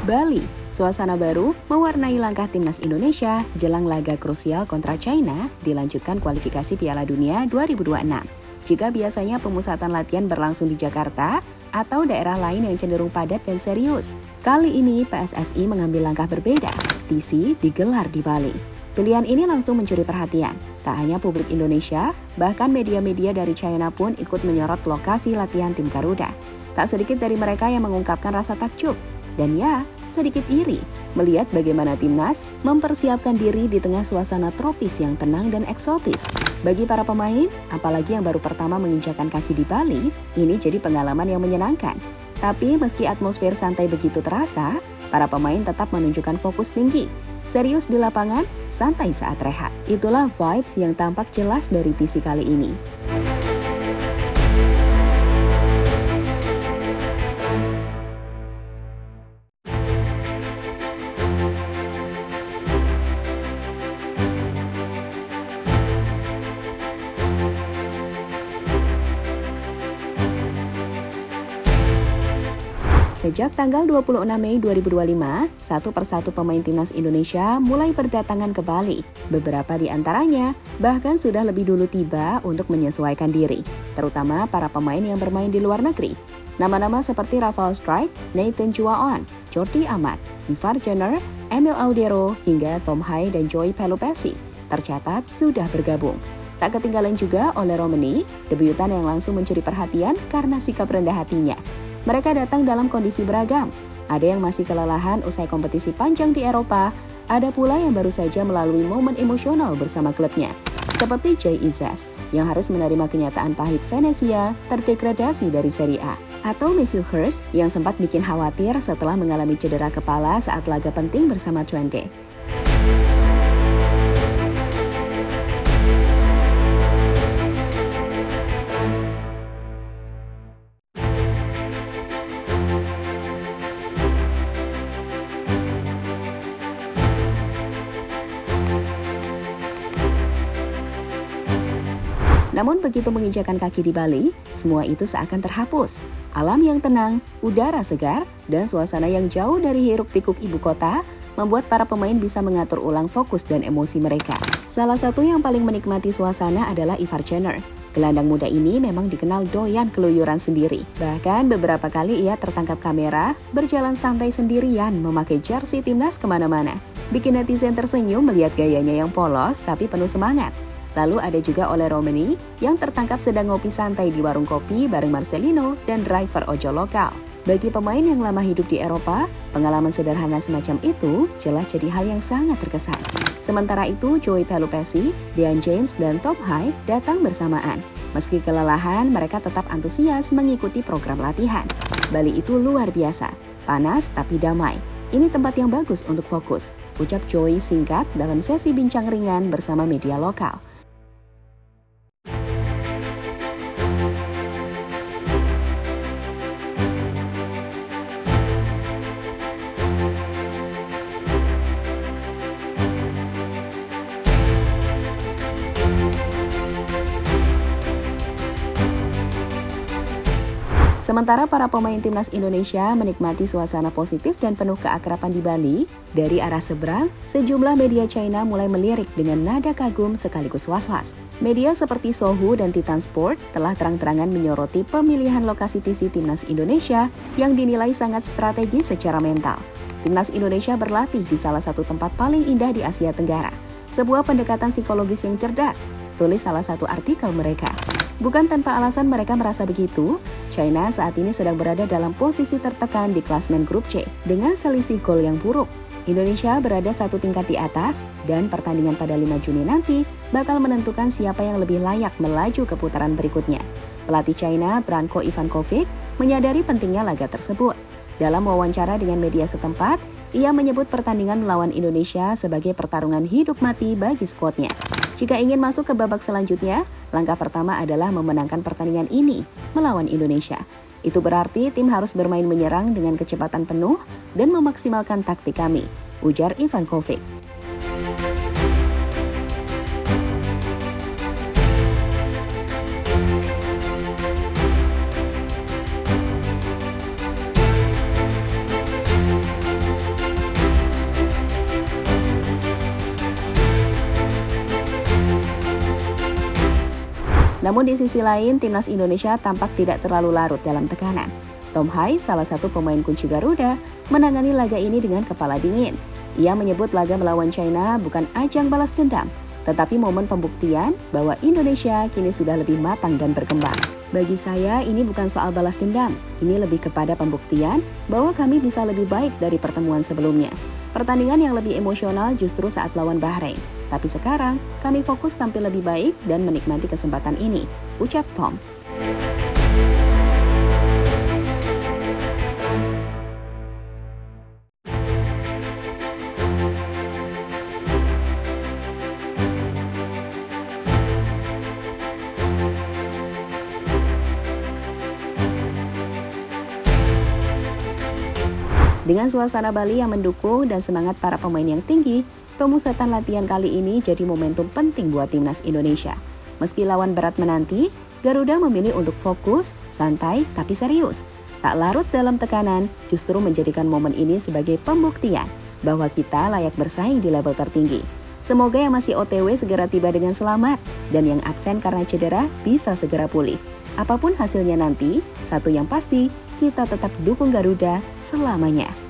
Bali, suasana baru mewarnai langkah timnas Indonesia jelang laga krusial kontra China dilanjutkan kualifikasi Piala Dunia 2026. Jika biasanya pemusatan latihan berlangsung di Jakarta atau daerah lain yang cenderung padat dan serius, kali ini PSSI mengambil langkah berbeda. TC digelar di Bali. Pilihan ini langsung mencuri perhatian. Tak hanya publik Indonesia, bahkan media-media dari China pun ikut menyorot lokasi latihan tim Garuda. Tak sedikit dari mereka yang mengungkapkan rasa takjub. Dan ya, sedikit iri melihat bagaimana timnas mempersiapkan diri di tengah suasana tropis yang tenang dan eksotis. Bagi para pemain, apalagi yang baru pertama menginjakan kaki di Bali, ini jadi pengalaman yang menyenangkan. Tapi meski atmosfer santai begitu terasa, para pemain tetap menunjukkan fokus tinggi. Serius di lapangan, santai saat rehat. Itulah vibes yang tampak jelas dari TC kali ini. Sejak tanggal 26 Mei 2025, satu persatu pemain timnas Indonesia mulai berdatangan ke Bali. Beberapa di antaranya bahkan sudah lebih dulu tiba untuk menyesuaikan diri, terutama para pemain yang bermain di luar negeri. Nama-nama seperti Rafael Strijk, Nathan Chuaon, Jordi Amat, Ivar Jenner, Emil Audero, hingga Tom Hai dan Joey Pelupessy tercatat sudah bergabung. Tak ketinggalan juga oleh Romani, debutan yang langsung mencuri perhatian karena sikap rendah hatinya. Mereka datang dalam kondisi beragam. Ada yang masih kelelahan usai kompetisi panjang di Eropa, ada pula yang baru saja melalui momen emosional bersama klubnya. Seperti Jay Izzas, yang harus menerima kenyataan pahit Venezia terdegradasi dari Serie A. Atau Mesut Hurst, yang sempat bikin khawatir setelah mengalami cedera kepala saat laga penting bersama Twente. Namun begitu menginjakan kaki di Bali, semua itu seakan terhapus. Alam yang tenang, udara segar, dan suasana yang jauh dari hiruk-pikuk ibu kota membuat para pemain bisa mengatur ulang fokus dan emosi mereka. Salah satu yang paling menikmati suasana adalah Ivar Jenner. Gelandang muda ini memang dikenal doyan keluyuran sendiri. Bahkan beberapa kali ia tertangkap kamera berjalan santai sendirian memakai jersey timnas kemana-mana. Bikin netizen tersenyum melihat gayanya yang polos tapi penuh semangat. Lalu ada juga oleh Romani yang tertangkap sedang ngopi santai di warung kopi bareng Marcelino dan driver ojol lokal. Bagi pemain yang lama hidup di Eropa, pengalaman sederhana semacam itu jelas jadi hal yang sangat terkesan. Sementara itu, Joey Pelupessy, Dean James, dan Tom Hai datang bersamaan. Meski kelelahan, mereka tetap antusias mengikuti program latihan. Bali itu luar biasa, panas tapi damai. Ini tempat yang bagus untuk fokus, ucap Joey singkat dalam sesi bincang ringan bersama media lokal. Sementara para pemain timnas Indonesia menikmati suasana positif dan penuh keakraban di Bali, dari arah seberang, sejumlah media China mulai melirik dengan nada kagum sekaligus was-was. Media seperti Sohu dan Titan Sport telah terang-terangan menyoroti pemilihan lokasi TC timnas Indonesia yang dinilai sangat strategis secara mental. Timnas Indonesia berlatih di salah satu tempat paling indah di Asia Tenggara. Sebuah pendekatan psikologis yang cerdas, tulis salah satu artikel mereka. Bukan tanpa alasan mereka merasa begitu, China saat ini sedang berada dalam posisi tertekan di klasmen grup C dengan selisih gol yang buruk. Indonesia berada satu tingkat di atas dan pertandingan pada 5 Juni nanti bakal menentukan siapa yang lebih layak melaju ke putaran berikutnya. Pelatih China, Branko Ivankovic, menyadari pentingnya laga tersebut. Dalam wawancara dengan media setempat, ia menyebut pertandingan melawan Indonesia sebagai pertarungan hidup mati bagi skuadnya. Jika ingin masuk ke babak selanjutnya, langkah pertama adalah memenangkan pertandingan ini melawan Indonesia. Itu berarti tim harus bermain menyerang dengan kecepatan penuh dan memaksimalkan taktik kami, ujar Ivankovic. Namun di sisi lain, timnas Indonesia tampak tidak terlalu larut dalam tekanan. Tom Hai, salah satu pemain kunci Garuda, menangani laga ini dengan kepala dingin. Ia menyebut laga melawan China bukan ajang balas dendam, tetapi momen pembuktian bahwa Indonesia kini sudah lebih matang dan berkembang. Bagi saya, ini bukan soal balas dendam. Ini lebih kepada pembuktian bahwa kami bisa lebih baik dari pertemuan sebelumnya. Pertandingan yang lebih emosional justru saat lawan Bahrain. Tapi sekarang, kami fokus tampil lebih baik dan menikmati kesempatan ini, ucap Tom. Dengan suasana Bali yang mendukung dan semangat para pemain yang tinggi, pemusatan latihan kali ini jadi momentum penting buat timnas Indonesia. Meski lawan berat menanti, Garuda memilih untuk fokus, santai, tapi serius. Tak larut dalam tekanan, justru menjadikan momen ini sebagai pembuktian bahwa kita layak bersaing di level tertinggi. Semoga yang masih OTW segera tiba dengan selamat, dan yang absen karena cedera bisa segera pulih. Apapun hasilnya nanti, satu yang pasti, kita tetap dukung Garuda selamanya.